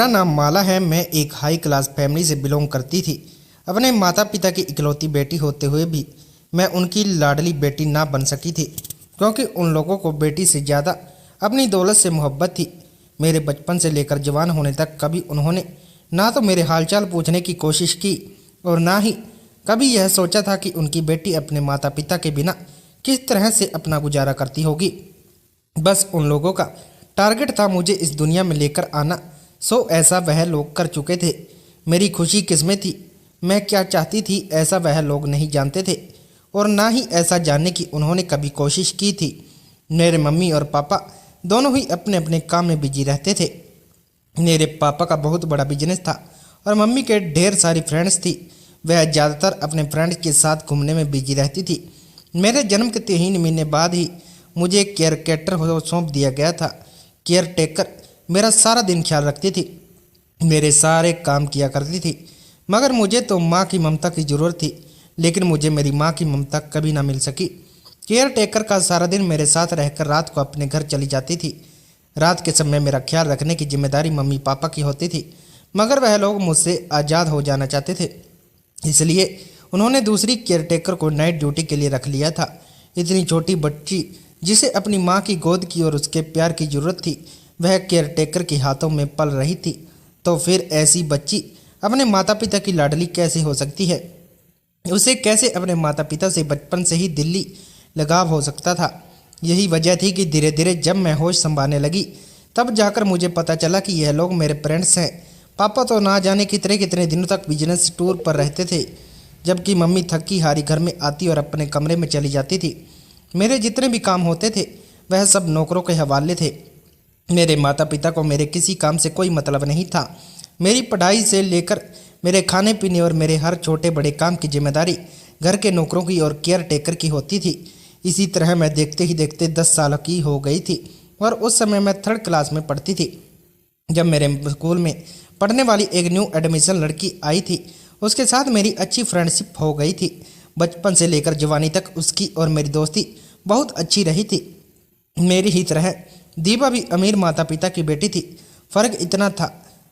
मेरा नाम माला है। मैं एक हाई क्लास फैमिली से बिलोंग करती थी। अपने माता पिता की इकलौती बेटी होते हुए भी मैं उनकी लाडली बेटी ना बन सकी थी, क्योंकि उन लोगों को बेटी से ज़्यादा अपनी दौलत से मोहब्बत थी। मेरे बचपन से लेकर जवान होने तक कभी उन्होंने ना तो मेरे हालचाल पूछने की कोशिश की और ना ही कभी यह सोचा था कि उनकी बेटी अपने माता पिता के बिना किस तरह से अपना गुजारा करती होगी। बस उन लोगों का टारगेट था मुझे इस दुनिया में लेकर आना। सो ऐसा वह लोग कर चुके थे। मेरी खुशी किसमें थी, मैं क्या चाहती थी, ऐसा वह लोग नहीं जानते थे और ना ही ऐसा जानने की उन्होंने कभी कोशिश की थी। मेरे मम्मी और पापा दोनों ही अपने अपने काम में बिजी रहते थे। मेरे पापा का बहुत बड़ा बिजनेस था और मम्मी के ढेर सारी फ्रेंड्स थी। वह ज़्यादातर अपने फ्रेंड्स के साथ घूमने में बिजी रहती थी। मेरे जन्म के 3 महीने बाद ही मुझे केयर टेकर सौंप दिया गया था। केयर टेकर मेरा सारा दिन ख्याल रखती थी, मेरे सारे काम किया करती थी। मगर मुझे तो माँ की ममता की ज़रूरत थी, लेकिन मुझे मेरी माँ की ममता कभी ना मिल सकी। केयर टेकर का सारा दिन मेरे साथ रहकर रात को अपने घर चली जाती थी। रात के समय मेरा ख्याल रखने की जिम्मेदारी मम्मी पापा की होती थी, मगर वह लोग मुझसे आज़ाद हो जाना चाहते थे, इसलिए उन्होंने दूसरी केयर टेकर को नाइट ड्यूटी के लिए रख लिया था। इतनी छोटी बच्ची जिसे अपनी माँ की गोद की और उसके प्यार की ज़रूरत थी, वह केयर टेकर के हाथों में पल रही थी। तो फिर ऐसी बच्ची अपने माता पिता की लाडली कैसे हो सकती है? उसे कैसे अपने माता पिता से बचपन से ही दिली लगाव हो सकता था? यही वजह थी कि धीरे धीरे जब मैं होश संभालने लगी, तब जाकर मुझे पता चला कि यह लोग मेरे पेरेंट्स हैं। पापा तो ना जाने कितने कितने दिनों तक बिजनेस टूर पर रहते थे, जबकि मम्मी थकी हारी घर में आती और अपने कमरे में चली जाती थी। मेरे जितने भी काम होते थे वह सब नौकरों के हवाले थे। मेरे माता पिता को मेरे किसी काम से कोई मतलब नहीं था। मेरी पढ़ाई से लेकर मेरे खाने पीने और मेरे हर छोटे बड़े काम की जिम्मेदारी घर के नौकरों की और केयर टेकर की होती थी। इसी तरह मैं देखते ही देखते 10 साल की हो गई थी और उस समय मैं 3rd क्लास में पढ़ती थी, जब मेरे स्कूल में पढ़ने वाली एक न्यू एडमिशन लड़की आई थी। उसके साथ मेरी अच्छी फ्रेंडशिप हो गई थी। बचपन से लेकर जवानी तक उसकी और मेरी दोस्ती बहुत अच्छी रही थी। मेरी ही तरह दीपा भी अमीर माता पिता की बेटी थी। फ़र्क इतना था,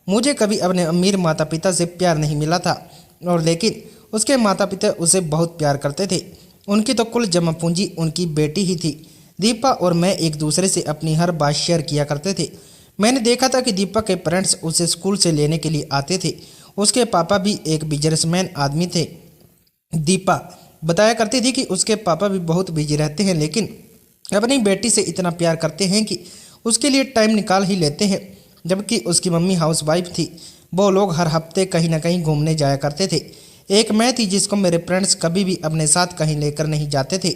मुझे कभी अपने अमीर माता पिता से प्यार नहीं मिला था, और लेकिन उसके माता पिता उसे बहुत प्यार करते थे। उनकी तो कुल जमा पूंजी उनकी बेटी ही थी। दीपा और मैं एक दूसरे से अपनी हर बात शेयर किया करते थे। मैंने देखा था कि दीपा के पेरेंट्स उसे स्कूल से लेने के लिए आते थे। उसके पापा भी एक बिजनेसमैन आदमी थे। दीपा बताया करती थी कि उसके पापा भी बहुत बिजी रहते हैं, लेकिन अपनी बेटी से इतना प्यार करते हैं कि उसके लिए टाइम निकाल ही लेते हैं। जबकि उसकी मम्मी हाउसवाइफ थी। वो लोग हर हफ्ते कहीं ना कहीं घूमने जाया करते थे। एक मैं थी जिसको मेरे फ्रेंड्स कभी भी अपने साथ कहीं लेकर नहीं जाते थे।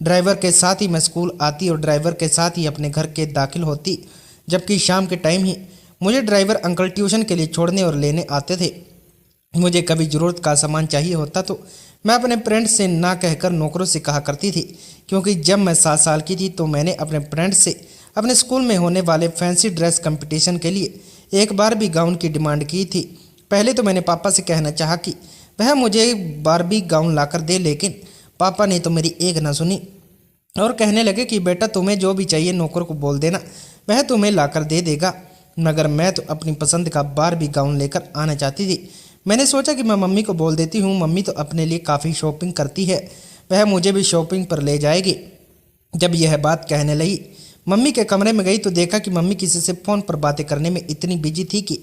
ड्राइवर के साथ ही मैं स्कूल आती और ड्राइवर के साथ ही अपने घर के दाखिल होती, जबकि शाम के टाइम ही मुझे ड्राइवर अंकल ट्यूशन के लिए छोड़ने और लेने आते थे। मुझे कभी ज़रूरत का सामान चाहिए होता तो मैं अपने फ्रेंड्स से ना कहकर नौकरों से कहा करती थी, क्योंकि जब मैं 7 साल की थी तो मैंने अपने फ्रेंड्स से अपने स्कूल में होने वाले फैंसी ड्रेस कंपटीशन के लिए एक बार भी गाउन की डिमांड की थी। पहले तो मैंने पापा से कहना चाहा कि वह मुझे बारबी गाउन लाकर दे, लेकिन पापा ने तो मेरी एक ना सुनी और कहने लगे कि बेटा तुम्हें जो भी चाहिए नौकर को बोल देना, वह तुम्हें लाकर दे देगा। मगर मैं तो अपनी पसंद का बारबी गाउन लेकर आना चाहती थी। मैंने सोचा कि मैं मम्मी को बोल देती हूँ, मम्मी तो अपने लिए काफ़ी शॉपिंग करती है, वह मुझे भी शॉपिंग पर ले जाएगी। जब यह बात कहने लगी, मम्मी के कमरे में गई तो देखा कि मम्मी किसी से फ़ोन पर बातें करने में इतनी बिजी थी कि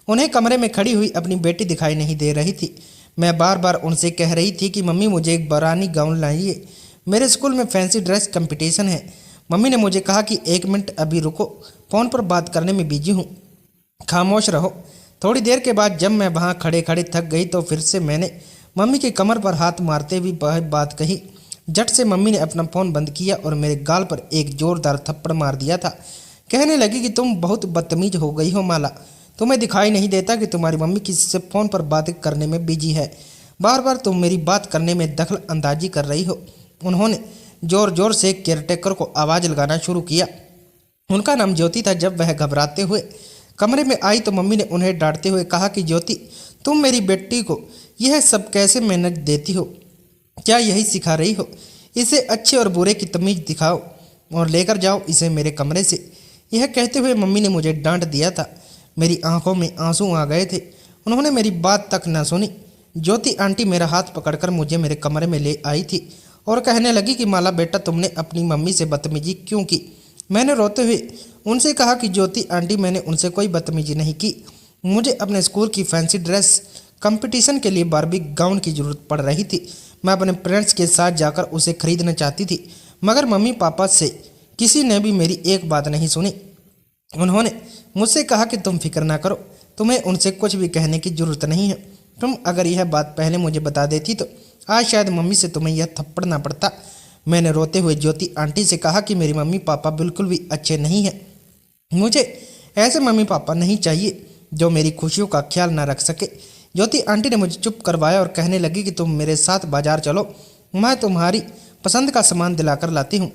उन्हें कमरे में खड़ी हुई अपनी बेटी दिखाई नहीं दे रही थी। मैं बार बार उनसे कह रही थी कि मम्मी मुझे एक बरानी गाउन लाइए, मेरे स्कूल में फैंसी ड्रेस कंपटीशन है। मम्मी ने मुझे कहा कि 1 मिनट अभी रुको, फ़ोन पर बात करने में बिजी हूँ, खामोश रहो। थोड़ी देर के बाद जब मैं वहाँ खड़े खड़े थक गई तो फिर से मैंने मम्मी के कमर पर हाथ मारते हुए बात कही। झट से मम्मी ने अपना फ़ोन बंद किया और मेरे गाल पर एक ज़ोरदार थप्पड़ मार दिया था। कहने लगी कि तुम बहुत बदतमीज हो गई हो माला, तुम्हें दिखाई नहीं देता कि तुम्हारी मम्मी किसी से फ़ोन पर बातें करने में बिजी है, बार बार तुम मेरी बात करने में दखल अंदाजी कर रही हो। उन्होंने ज़ोर ज़ोर से केयरटेकर को आवाज़ लगाना शुरू किया। उनका नाम ज्योति था। जब वह घबराते हुए कमरे में आई तो मम्मी ने उन्हें डांटते हुए कहा कि ज्योति, तुम मेरी बेटी को यह सब कैसे मेहनत देती हो? क्या यही सिखा रही हो? इसे अच्छे और बुरे की तमीज़ दिखाओ और लेकर जाओ इसे मेरे कमरे से। यह कहते हुए मम्मी ने मुझे डांट दिया था। मेरी आंखों में आंसू आ गए थे। उन्होंने मेरी बात तक न सुनी। ज्योति आंटी मेरा हाथ पकड़कर मुझे मेरे कमरे में ले आई थी और कहने लगी कि माला बेटा, तुमने अपनी मम्मी से बदतमीजी क्यों की। मैंने रोते हुए उनसे कहा कि ज्योति आंटी, मैंने उनसे कोई बदतमीजी नहीं की। मुझे अपने स्कूल की फैंसी ड्रेस कंपटीशन के लिए बारबी गाउन की ज़रूरत पड़ रही थी। मैं अपने फ्रेंड्स के साथ जाकर उसे खरीदना चाहती थी, मगर मम्मी पापा से किसी ने भी मेरी एक बात नहीं सुनी। उन्होंने मुझसे कहा कि तुम फिक्र ना करो, तुम्हें उनसे कुछ भी कहने की ज़रूरत नहीं है। तुम अगर यह बात पहले मुझे बता देती तो आज शायद मम्मी से तुम्हें यह थप्पड़ ना पड़ता। मैंने रोते हुए ज्योति आंटी से कहा कि मेरी मम्मी पापा बिल्कुल भी अच्छे नहीं हैं। मुझे ऐसे मम्मी पापा नहीं चाहिए जो मेरी खुशियों का ख्याल ना रख सके। ज्योति आंटी ने मुझे चुप करवाया और कहने लगी कि तुम मेरे साथ बाजार चलो, मैं तुम्हारी पसंद का सामान दिलाकर लाती हूँ।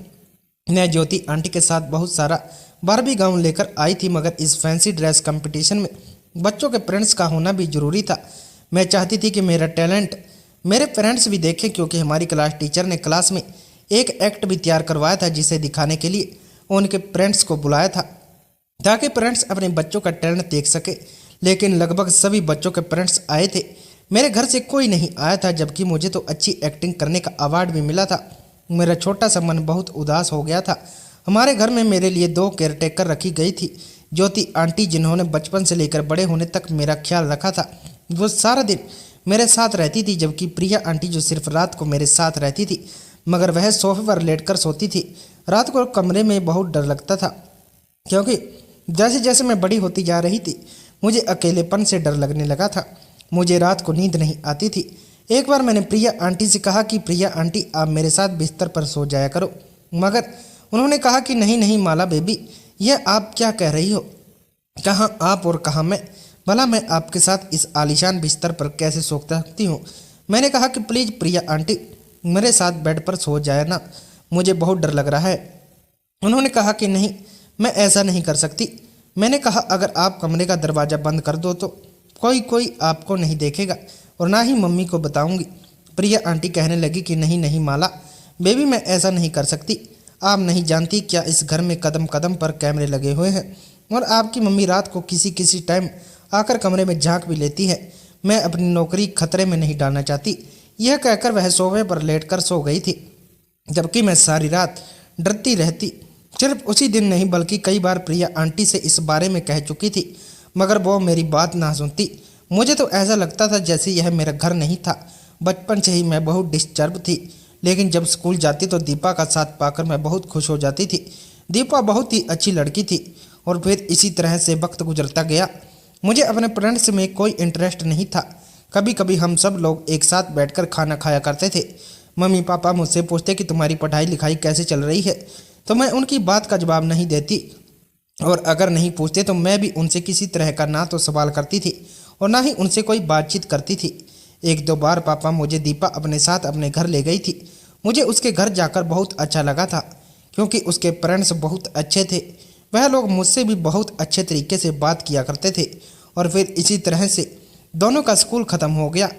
मैं ज्योति आंटी के साथ बहुत सारा बारबी गाउन लेकर आई थी, मगर इस फैंसी ड्रेस कंपटीशन में बच्चों के फ्रेंड्स का होना भी जरूरी था। मैं चाहती थी कि मेरा टैलेंट मेरे फ्रेंड्स भी देखें, क्योंकि हमारी क्लास टीचर ने क्लास में एक एक्ट भी तैयार करवाया था, जिसे दिखाने के लिए उनके फ्रेंड्स को बुलाया था ताकि फ्रेंड्स अपने बच्चों का टैलेंट देख सके। लेकिन लगभग सभी बच्चों के फ्रेंड्स आए थे, मेरे घर से कोई नहीं आया था, जबकि मुझे तो अच्छी एक्टिंग करने का अवार्ड भी मिला था। मेरा छोटा सा मन बहुत उदास हो गया था। हमारे घर में मेरे लिए 2 केयरटेकर रखी गई थी। ज्योति आंटी, जिन्होंने बचपन से लेकर बड़े होने तक मेरा ख्याल रखा था, वो सारा दिन मेरे साथ रहती थी, जबकि प्रिया आंटी जो सिर्फ रात को मेरे साथ रहती थी, मगर वह सोफे पर लेटकर सोती थी। रात को कमरे में बहुत डर लगता था, क्योंकि जैसे जैसे मैं बड़ी होती जा रही थी मुझे अकेलेपन से डर लगने लगा था। मुझे रात को नींद नहीं आती थी। एक बार मैंने प्रिया आंटी से कहा कि प्रिया आंटी, आप मेरे साथ बिस्तर पर सो जाया करो, मगर उन्होंने कहा कि नहीं नहीं माला बेबी, यह आप क्या कह रही हो। कहाँ आप और कहाँ मैं, भला मैं आपके साथ इस आलीशान बिस्तर पर कैसे सो सकती हूँ। मैंने कहा कि प्लीज़ प्रिया आंटी, मेरे साथ बेड पर सो जाए ना, मुझे बहुत डर लग रहा है। उन्होंने कहा कि नहीं, मैं ऐसा नहीं कर सकती। मैंने कहा अगर आप कमरे का दरवाज़ा बंद कर दो तो कोई आपको नहीं देखेगा और ना ही मम्मी को बताऊंगी। प्रिया आंटी कहने लगी कि नहीं नहीं माला बेबी, मैं ऐसा नहीं कर सकती। आप नहीं जानती क्या इस घर में कदम कदम पर कैमरे लगे हुए हैं और आपकी मम्मी रात को किसी किसी टाइम आकर कमरे में झांक भी लेती है। मैं अपनी नौकरी खतरे में नहीं डालना चाहती। यह कहकर वह सोफे पर लेटकर सो गई थी, जबकि मैं सारी रात डरती रहती। सिर्फ उसी दिन नहीं बल्कि कई बार प्रिया आंटी से इस बारे में कह चुकी थी, मगर वो मेरी बात ना सुनती। मुझे तो ऐसा लगता था जैसे यह मेरा घर नहीं था। बचपन से ही मैं बहुत डिस्टर्ब थी, लेकिन जब स्कूल जाती तो दीपा का साथ पाकर मैं बहुत खुश हो जाती थी। दीपा बहुत ही अच्छी लड़की थी और फिर इसी तरह से वक्त गुजरता गया। मुझे अपने फ्रेंड्स में कोई इंटरेस्ट नहीं था। कभी कभी हम सब लोग एक साथ बैठकर खाना खाया करते थे। मम्मी पापा मुझसे पूछते कि तुम्हारी पढ़ाई लिखाई कैसे चल रही है, तो मैं उनकी बात का जवाब नहीं देती, और अगर नहीं पूछते तो मैं भी उनसे किसी तरह का ना तो सवाल करती थी और ना ही उनसे कोई बातचीत करती थी। 1-2 बार पापा मुझे दीपा अपने साथ अपने घर ले गई थी। मुझे उसके घर जाकर बहुत अच्छा लगा था, क्योंकि उसके फ्रेंड्स बहुत अच्छे थे। वह लोग मुझसे भी बहुत अच्छे तरीके से बात किया करते थे। और फिर इसी तरह से दोनों का स्कूल ख़त्म हो गया।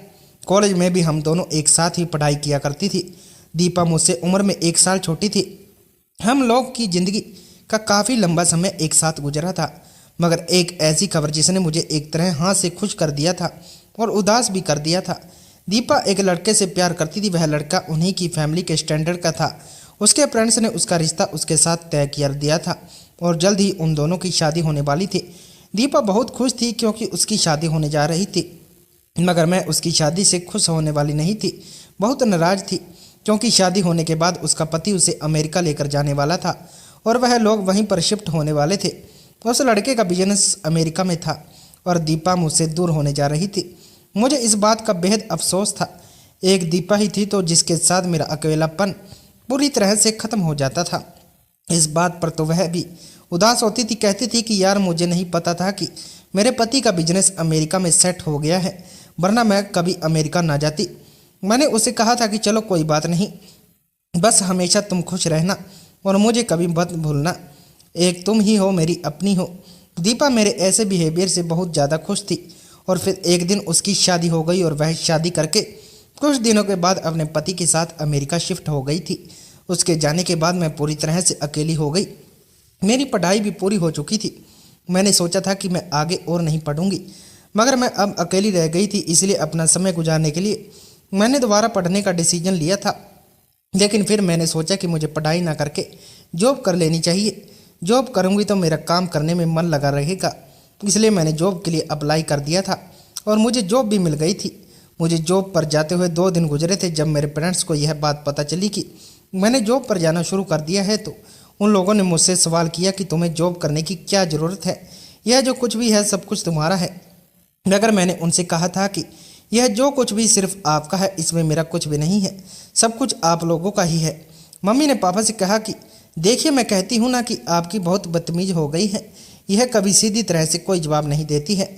कॉलेज में भी हम दोनों एक साथ ही पढ़ाई किया करती थी। दीपा मुझसे उम्र में 1 साल छोटी थी। हम लोग की ज़िंदगी का काफ़ी लंबा समय एक साथ गुजरा था, मगर एक ऐसी खबर जिसने मुझे एक तरह हाथ से खुश कर दिया था और उदास भी कर दिया था। दीपा एक लड़के से प्यार करती थी। वह लड़का उन्हीं की फैमिली के स्टैंडर्ड का था। उसके फ्रेंड्स ने उसका रिश्ता उसके साथ तय कर दिया था और जल्द ही उन दोनों की शादी होने वाली थी। दीपा बहुत खुश थी क्योंकि उसकी शादी होने जा रही थी, मगर मैं उसकी शादी से खुश होने वाली नहीं थी। बहुत नाराज़ थी क्योंकि शादी होने के बाद उसका पति उसे अमेरिका लेकर जाने वाला था और वह लोग वहीं पर शिफ्ट होने वाले थे। उस लड़के का बिजनेस अमेरिका में था और दीपा मुझसे दूर होने जा रही थी। मुझे इस बात का बेहद अफसोस था। एक दीपा ही थी तो जिसके साथ मेरा अकेलापन पूरी तरह से ख़त्म हो जाता था। इस बात पर तो वह भी उदास होती थी। कहती थी कि यार, मुझे नहीं पता था कि मेरे पति का बिजनेस अमेरिका में सेट हो गया है, वरना मैं कभी अमेरिका ना जाती। मैंने उसे कहा था कि चलो कोई बात नहीं, बस हमेशा तुम खुश रहना और मुझे कभी मत भूलना। एक तुम ही हो, मेरी अपनी हो। दीपा मेरे ऐसे बिहेवियर से बहुत ज़्यादा खुश थी और फिर एक दिन उसकी शादी हो गई और वह शादी करके कुछ दिनों के बाद अपने पति के साथ अमेरिका शिफ्ट हो गई थी। उसके जाने के बाद मैं पूरी तरह से अकेली हो गई। मेरी पढ़ाई भी पूरी हो चुकी थी। मैंने सोचा था कि मैं आगे और नहीं पढ़ूंगी, मगर मैं अब अकेली रह गई थी, इसलिए अपना समय गुजारने के लिए मैंने दोबारा पढ़ने का डिसीजन लिया था। लेकिन फिर मैंने सोचा कि मुझे पढ़ाई ना करके जॉब कर लेनी चाहिए। जॉब करूंगी तो मेरा काम करने में मन लगा रहेगा, इसलिए मैंने जॉब के लिए अप्लाई कर दिया था और मुझे जॉब भी मिल गई थी। मुझे जॉब पर जाते हुए 2 दिन गुजरे थे। जब मेरे पेरेंट्स को यह बात पता चली कि मैंने जॉब पर जाना शुरू कर दिया है तो उन लोगों ने मुझसे सवाल किया कि तुम्हें जॉब करने की क्या ज़रूरत है, यह जो कुछ भी है सब कुछ तुम्हारा है। मगर मैंने उनसे कहा था कि यह जो कुछ भी सिर्फ आपका है, इसमें मेरा कुछ भी नहीं है, सब कुछ आप लोगों का ही है। मम्मी ने पापा से कहा कि देखिए, मैं कहती हूँ ना कि आपकी बहुत बदतमीज हो गई है। यह कभी सीधी तरह से कोई जवाब नहीं देती है।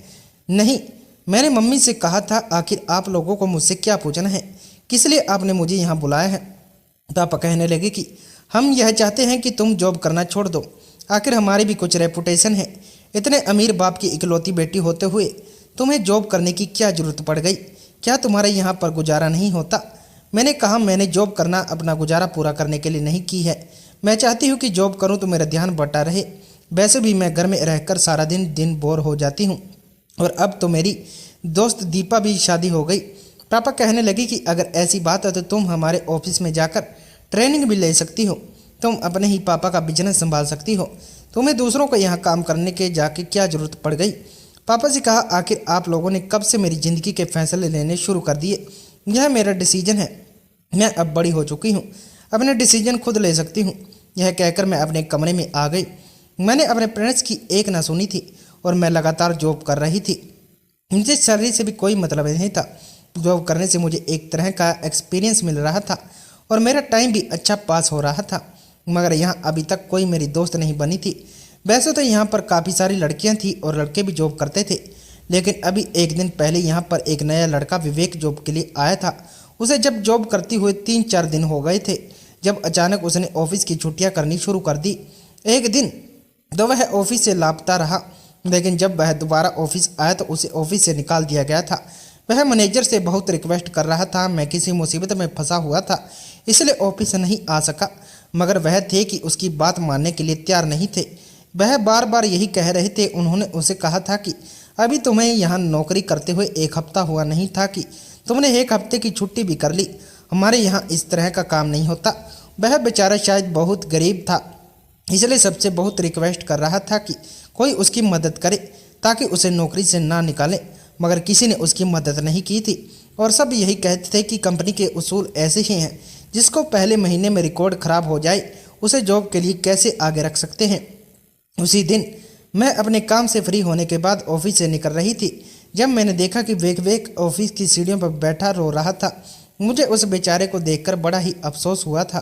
नहीं, मैंने मम्मी से कहा था, आखिर आप लोगों को मुझसे क्या पूछना है, किस लिए आपने मुझे यहाँ बुलाया है। पापा कहने लगे कि हम यह चाहते हैं कि तुम जॉब करना छोड़ दो, आखिर हमारी भी कुछ रेपुटेशन है। इतने अमीर बाप की इकलौती बेटी होते हुए तुम्हें जॉब करने की क्या ज़रूरत पड़ गई? क्या तुम्हारे यहाँ पर गुजारा नहीं होता? मैंने कहा, मैंने जॉब करना अपना गुजारा पूरा करने के लिए नहीं की है। मैं चाहती हूँ कि जॉब करूँ तो मेरा ध्यान बटा रहे। वैसे भी मैं घर में रहकर सारा दिन बोर हो जाती हूँ, और अब तो मेरी दोस्त दीपा भी शादी हो गई। पापा कहने लगी कि अगर ऐसी बात है तो तुम हमारे ऑफिस में जाकर ट्रेनिंग भी ले सकती हो। तुम अपने ही पापा का बिजनेस संभाल सकती हो। तुम्हें दूसरों को यहाँ काम करने के जाके क्या ज़रूरत पड़ गई? पापा से कहा, आखिर आप लोगों ने कब से मेरी ज़िंदगी के फैसले लेने शुरू कर दिए? यह मेरा डिसीजन है। मैं अब बड़ी हो चुकी हूँ, अपने डिसीजन खुद ले सकती हूँ। यह कहकर मैं अपने कमरे में आ गई। मैंने अपने पेरेंट्स की एक ना सुनी थी और मैं लगातार जॉब कर रही थी। मुझे सैलरी से भी कोई मतलब नहीं था। जॉब करने से मुझे एक तरह का एक्सपीरियंस मिल रहा था और मेरा टाइम भी अच्छा पास हो रहा था। मगर यहाँ अभी तक कोई मेरी दोस्त नहीं बनी थी। वैसे तो यहाँ पर काफ़ी सारी लड़कियाँ थी और लड़के भी जॉब करते थे, लेकिन अभी एक दिन पहले यहाँ पर एक नया लड़का विवेक जॉब के लिए आया था। उसे जब जॉब करते हुए 3-4 दिन हो गए थे, जब अचानक उसने ऑफिस की छुट्टियाँ करनी शुरू कर दी। एक दिन तो वह ऑफिस से लापता रहा, लेकिन जब वह दोबारा ऑफिस आया तो उसे ऑफिस से निकाल दिया गया था। वह मैनेजर से बहुत रिक्वेस्ट कर रहा था। मैं किसी मुसीबत में फंसा हुआ था, इसलिए ऑफिस नहीं आ सका, मगर वह थे कि उसकी बात मानने के लिए तैयार नहीं थे। वह बार बार यही कह रहे थे। उन्होंने उसे कहा था कि अभी तुम्हें यहाँ नौकरी करते हुए 1 हफ्ता हुआ नहीं था कि तुमने 1 हफ्ते की छुट्टी भी कर ली। हमारे यहाँ इस तरह का काम नहीं होता। वह बेचारा शायद बहुत गरीब था, इसलिए सबसे बहुत रिक्वेस्ट कर रहा था कि कोई उसकी मदद करे ताकि उसे नौकरी से ना निकाले, मगर किसी ने उसकी मदद नहीं की थी। और सब यही कहते थे कि कंपनी के उसूल ऐसे ही हैं, जिसको पहले महीने में रिकॉर्ड ख़राब हो जाए उसे जॉब के लिए कैसे आगे रख सकते हैं। उसी दिन मैं अपने काम से फ्री होने के बाद ऑफिस से निकल रही थी, जब मैंने देखा कि विवेक ऑफिस की सीढ़ियों पर बैठा रो रहा था। मुझे उस बेचारे को देखकर बड़ा ही अफसोस हुआ था।